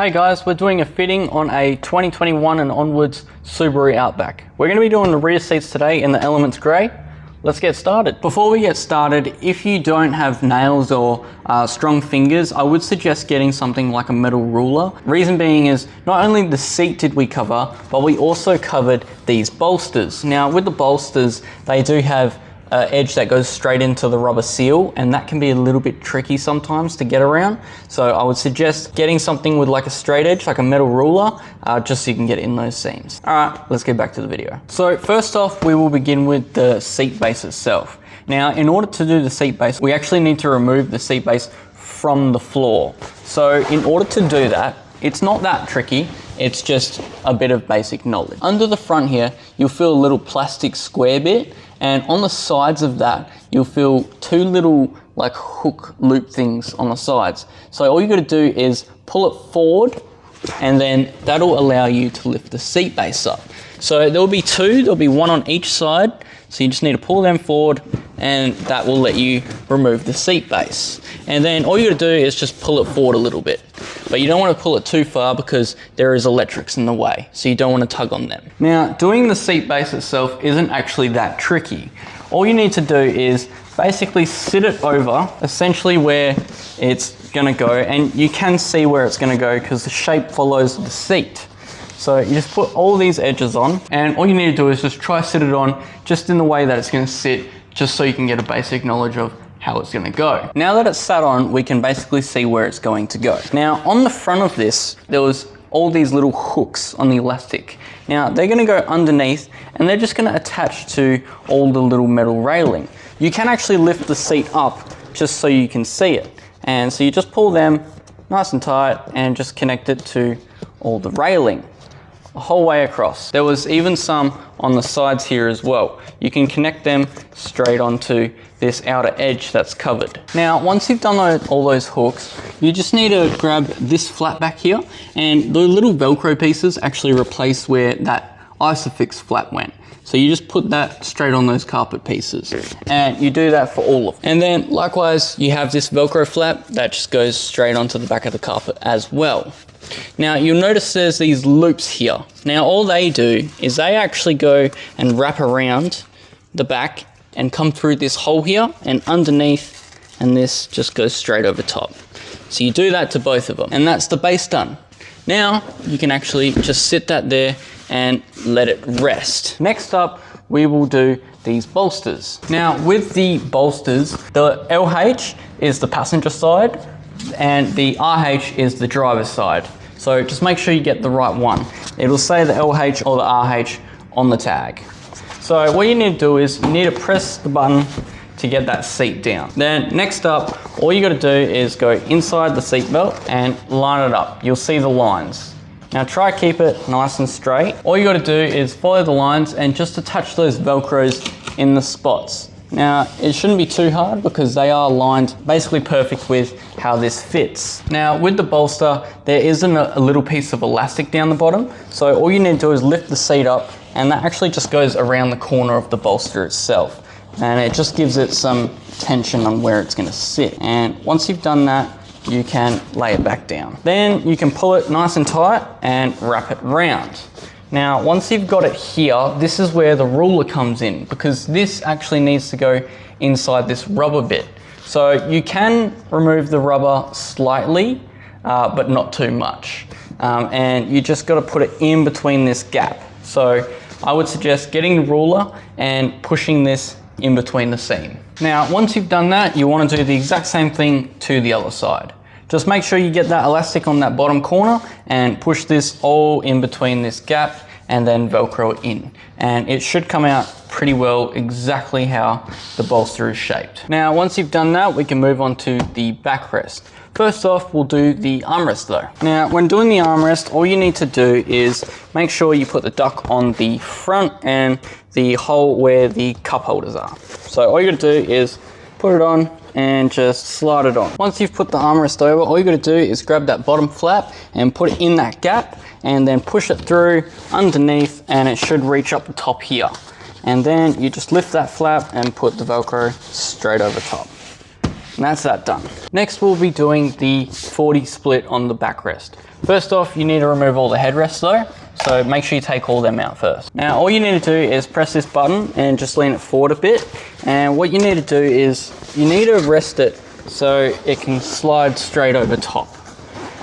Hey guys, we're doing a fitting on a 2021 and onwards Subaru Outback. We're going to be doing the rear seats today in the Elements Grey. Let's get started. Before we get started, if you don't have nails or strong fingers, I would suggest getting something like a metal ruler. Reason being is not only the seat did we cover, but we also covered these bolsters. Now with the bolsters, they do have an edge that goes straight into the rubber seal, and that can be a little bit tricky sometimes to get around. So I would suggest getting something with like a straight edge, like a metal ruler, just so you can get in those seams. All right, let's get back to the video. So first off, we will begin with the seat base itself. Now, in order to do the seat base, we actually need to remove the seat base from the floor. So in order to do that, it's not that tricky. It's just a bit of basic knowledge. Under the front here, you'll feel a little plastic square bit, and on the sides of that, you'll feel two little like hook loop things on the sides. So all you gotta do is pull it forward, and then that'll allow you to lift the seat base up. So there'll be two, there'll be one on each side. So you just need to pull them forward, and that will let you remove the seat base. And then all you gotta do is just pull it forward a little bit. But you don't want to pull it too far because there is electrics in the way, so you don't want to tug on them. Now, doing the seat base itself isn't actually that tricky. All you need to do is basically sit it over, essentially where it's gonna go, and you can see where it's gonna go because the shape follows the seat. So you just put all these edges on, and all you need to do is just try sit it on just in the way that it's gonna sit, just so you can get a basic knowledge of how it's gonna go. Now that it's sat on, we can basically see where it's going to go. Now, on the front of this, there was all these little hooks on the elastic. Now, they're gonna go underneath, and they're just gonna attach to all the little metal railing. You can actually lift the seat up just so you can see it. And so you just pull them nice and tight and just connect it to all the railing, the whole way across. There was even some on the sides here as well. You can connect them straight onto this outer edge that's covered. Now, once you've done all those hooks, you just need to grab this flap back here, and the little Velcro pieces actually replace where that Isofix flap went. So you just put that straight on those carpet pieces, and you do that for all of them. And then likewise, you have this Velcro flap that just goes straight onto the back of the carpet as well. Now you'll notice there's these loops here. Now all they do is they actually go and wrap around the back and come through this hole here and underneath, and this just goes straight over top. So you do that to both of them, and that's the base done. Now you can actually just sit that there and let it rest. Next up, we will do these bolsters. Now with the bolsters, the LH is the passenger side and the RH is the driver's side. So just make sure you get the right one. It'll say the LH or the RH on the tag. So what you need to do is you need to press the button to get that seat down. Then next up, all you gotta do is go inside the seat belt and line it up. You'll see the lines. Now try keep it nice and straight. All you gotta do is follow the lines and just attach those Velcros in the spots. Now, it shouldn't be too hard because they are lined basically perfect with how this fits. Now, with the bolster, there isn't a little piece of elastic down the bottom. So all you need to do is lift the seat up, and that actually just goes around the corner of the bolster itself. And it just gives it some tension on where it's gonna sit. And once you've done that, you can lay it back down. Then you can pull it nice and tight and wrap it round. Now, once you've got it here, this is where the ruler comes in, because this actually needs to go inside this rubber bit. So you can remove the rubber slightly, but not too much. And you just got to put it in between this gap. So I would suggest getting the ruler and pushing this in between the seam. Now, once you've done that, you want to do the exact same thing to the other side. Just make sure you get that elastic on that bottom corner and push this all in between this gap and then Velcro it in. And it should come out pretty well exactly how the bolster is shaped. Now, once you've done that, we can move on to the backrest. First off, we'll do the armrest though. Now, when doing the armrest, all you need to do is make sure you put the duck on the front and the hole where the cup holders are. So all you gotta do is put it on and just slide it on. Once you've put the armrest over, all you gotta do is grab that bottom flap and put it in that gap and then push it through underneath, and it should reach up the top here. And then you just lift that flap and put the Velcro straight over top. And that's that done. Next, we'll be doing the 40 split on the backrest. First off, you need to remove all the headrests though, so make sure you take all them out first. Now, all you need to do is press this button and just lean it forward a bit. And what you need to do is you need to rest it so it can slide straight over top.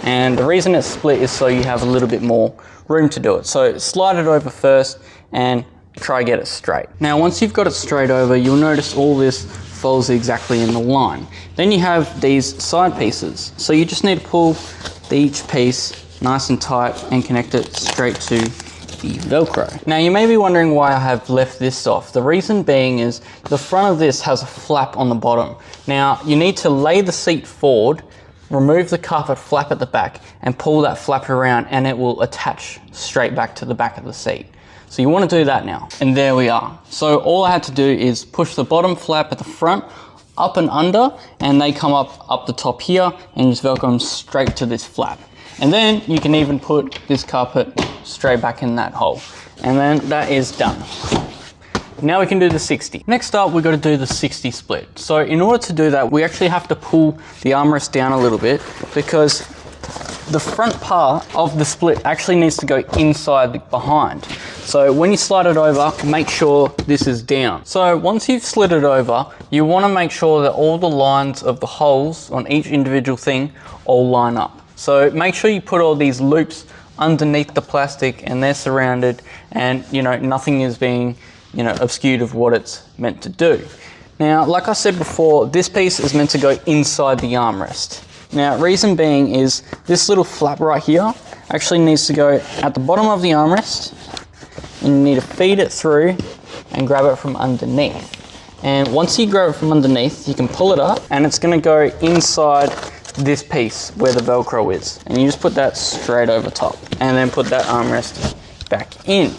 And the reason it's split is so you have a little bit more room to do it. So slide it over first and try get it straight. Now, once you've got it straight over, you'll notice all this folds exactly in the line. Then you have these side pieces. So you just need to pull each piece nice and tight and connect it straight to the Velcro. Now, you may be wondering why I have left this off. The reason being is the front of this has a flap on the bottom. Now, you need to lay the seat forward, remove the carpet flap at the back and pull that flap around, and it will attach straight back to the back of the seat. So you want to do that now. And there we are. So all I had to do is push the bottom flap at the front up and under, and they come up the top here, and you just Velcro them straight to this flap. And then you can even put this carpet straight back in that hole. And then that is done. Now we can do the 60. Next up, we've got to do the 60 split. So in order to do that, we actually have to pull the armrest down a little bit, because the front part of the split actually needs to go inside the behind. So when you slide it over, make sure this is down. So once you've slid it over, you want to make sure that all the lines of the holes on each individual thing all line up. So make sure you put all these loops underneath the plastic and they're surrounded, and nothing is being obscured of what it's meant to do. Now, like I said before, this piece is meant to go inside the armrest. Now, reason being is this little flap right here actually needs to go at the bottom of the armrest, and you need to feed it through and grab it from underneath. And once you grab it from underneath, you can pull it up and it's going to go inside this piece where the Velcro is. And you just put that straight over top and then put that armrest back in.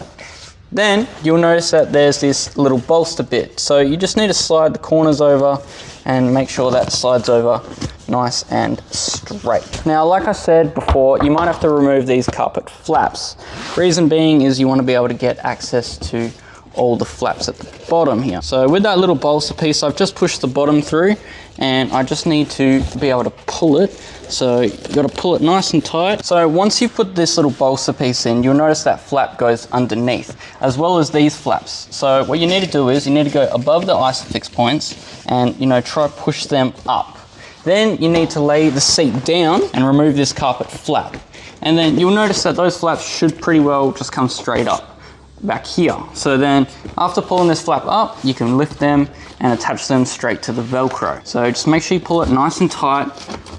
Then you'll notice that there's this little bolster bit. So you just need to slide the corners over and make sure that slides over nice and straight. Now, like I said before, you might have to remove these carpet flaps. Reason being is you want to be able to get access to all the flaps at the bottom here. So with that little bolster piece, I've just pushed the bottom through, and I just need to be able to pull it. So you've got to pull it nice and tight. So once you've put this little bolster piece in, you'll notice that flap goes underneath, as well as these flaps. So what you need to do is you need to go above the isofix points and try to push them up. Then you need to lay the seat down and remove this carpet flap. And then you'll notice that those flaps should pretty well just come straight up back here. So then after pulling this flap up, you can lift them and attach them straight to the Velcro. So just make sure you pull it nice and tight,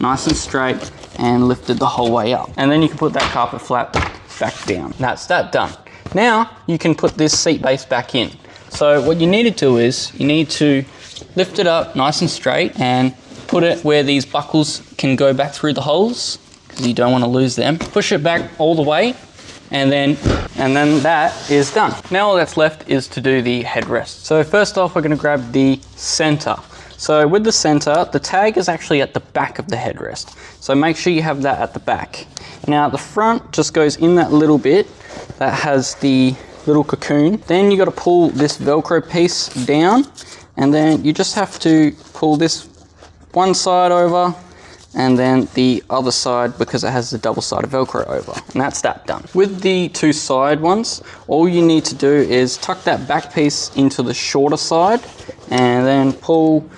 nice and straight, and lift it the whole way up. And then you can put that carpet flap back down. That's that done. Now you can put this seat base back in. So what you need to do is you need to lift it up nice and straight and put it where these buckles can go back through the holes, because you don't want to lose them. Push it back all the way, and then that is done. Now all that's left is to do the headrest. So first off, we're going to grab the center. So with the center, the tag is actually at the back of the headrest. So make sure you have that at the back. Now the front just goes in that little bit that has the little cocoon. Then you got to pull this Velcro piece down, and then you just have to pull this one side over and then the other side, because it has the double-sided Velcro over, and that's that done. With the two side ones, all you need to do is tuck that back piece into the shorter side and then pull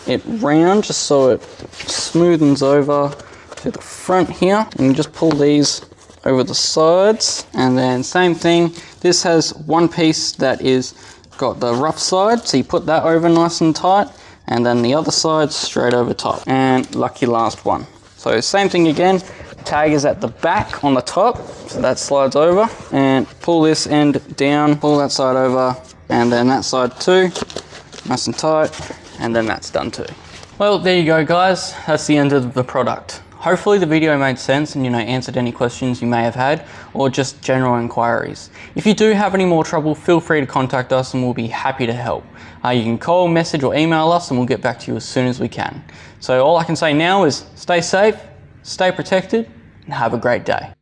it round just so it smoothens over to the front here, and you just pull these over the sides. And then same thing, this has one piece that is got the rough side, so you put that over nice and tight, and then the other side straight over top, and lucky last one. So same thing again, tag is at the back on the top, so that slides over, and pull this end down, pull that side over, and then that side too, nice and tight, and then that's done too. Well, there you go guys, that's the end of the product. Hopefully the video made sense and answered any questions you may have had, or just general inquiries. If you do have any more trouble, feel free to contact us and we'll be happy to help. You can call, message or email us and we'll get back to you as soon as we can. So all I can say now is stay safe, stay protected, and have a great day.